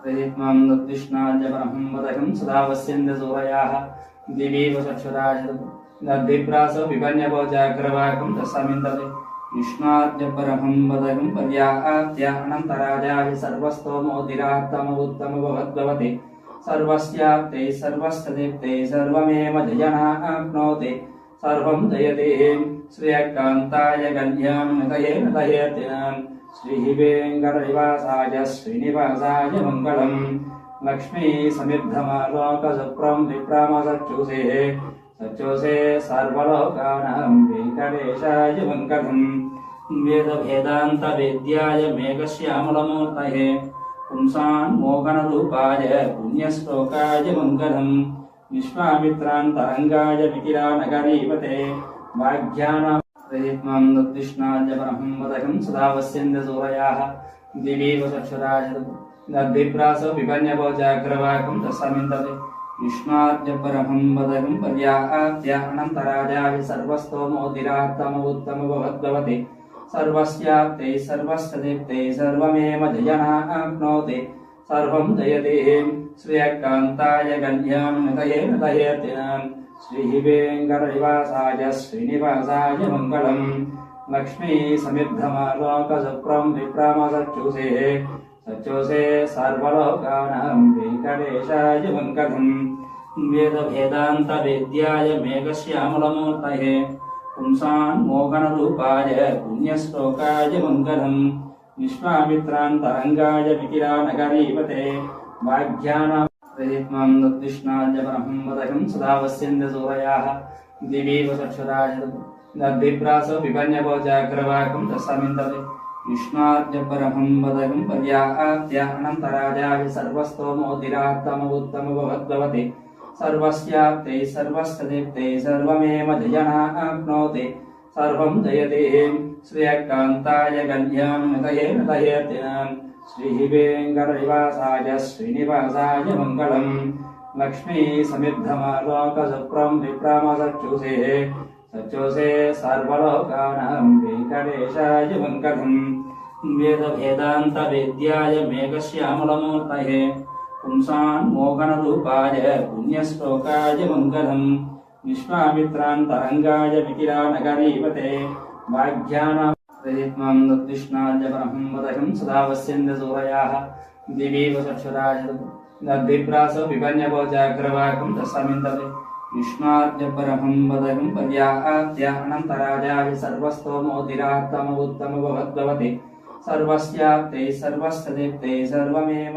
प्रयत्नं दद्विष्णाद्य परमं वदकं सदा वस्यन्द सूरयाः दिवीव चक्षुराजद्भिप्रासो विपन्यभोजाग्रवाकं तस्मिन्दते विष्णाद्य परमं वदकं पर्याप्त्यानन्तराजाय सर्वस्तोमोदिरात्तमोत्तमभवद्भवति सर्वस्याप्ते सर्वस्तदीप्ते सर्वमेव जयनाप्नोति सर्वं जयते श्रियकान्ताय कल्याणनिधये नदयेतिनाम् श्रीवेङ्कटनिवासाय श्रीनिवासाय मङ्गलम् लक्ष्मी समिद्धमालोकसुप्रं विप्रामसच्युषे सच्युषे सर्वलोकानां वेङ्कटेशाय मङ्गलम् वेदभेदान्तवेद्याय मेघश्यामलमूर्तये पुंसान्मोहनरूपाय पुण्यश्लोकाय मङ्गलम् विश्वामित्रान्तरङ्गाय मिथिलानगरीपते वाग्यानां प्रयत्नं दद्विष्णाद्य परमं वदकं सदा वस्यन्द सूरयाः दिवीव चक्षुराजद्भिप्रासो विपन्यभोजाग्रवाकं तस्मिन्दते विष्णाद्य परमं वदकं पर्याप्त्यानन्तराजाय सर्वस्तोमोदिरात्तमोत्तमभवद्भवति सर्वस्याप्ते सर्वस्तदीप्ते सर्वमेव जयनाप्नोति सर्वं जयते श्रियकान्ताय कल्याणनिधये नदयेतिनाम् श्रीवेङ्कटनिवासाय श्रीनिवासाय मङ्गलम् लक्ष्मी समिद्धमालोकसुप्रं विप्रामसच्युषे सच्युषे सर्वलोकानां वेङ्कटेशाय मङ्गलम् वेदभेदान्तवेद्याय मेघश्यामलमूर्तये पुंसान्मोहनरूपाय पुण्यश्लोकाय मङ्गलम् विश्वामित्रान्तरङ्गाय मिथिलानगरीपते वाग्यानां प्रयत्नं दद्विष्णाद्य परमं वदकं सदा वस्यन्द सूरयाः दिवीव चक्षुराजद्भिप्रासो विपन्यभोजाग्रवाकं तस्मिन्दते विष्णाद्य परमं वदकं पर्याप्त्यानन्तराजाय सर्वस्तोमोदिरात्तमोत्तमभवद्भवति सर्वस्याप्ते सर्वस्तदीप्ते सर्वमेव जयनाप्नोति सर्वं जयते श्रियकान्ताय कल्याणनिधये नदयेतिनाम् श्रीवेङ्कटनिवासाय श्रीनिवासाय मङ्गलम् लक्ष्मी समिद्धमालोकसुप्रं विप्रामसच्युषे सच्युषे सर्वलोकानां वेङ्कटेशाय मङ्गलम् वेदभेदान्तवेद्याय मेघश्यामलमूर्तये पुंसान्मोहनरूपाय पुण्यश्लोकाय मङ्गलम् विश्वामित्रान्तरङ्गाय मिथिलानगरीपते वाग्यानां प्रयत्नं दद्विष्णाद्य परमं वदकं सदा वस्यन्द सूरयाः दिवीव चक्षुराजद्भिप्रासो विपन्यभोजाग्रवाकं तस्मिन्दते विष्णाद्य परमं वदकं पर्याप्त्यानन्तराजाय सर्वस्तोमोदिरात्तमोत्तमभवद्भवति सर्वस्याप्ते सर्वस्तदीप्ते सर्वमेव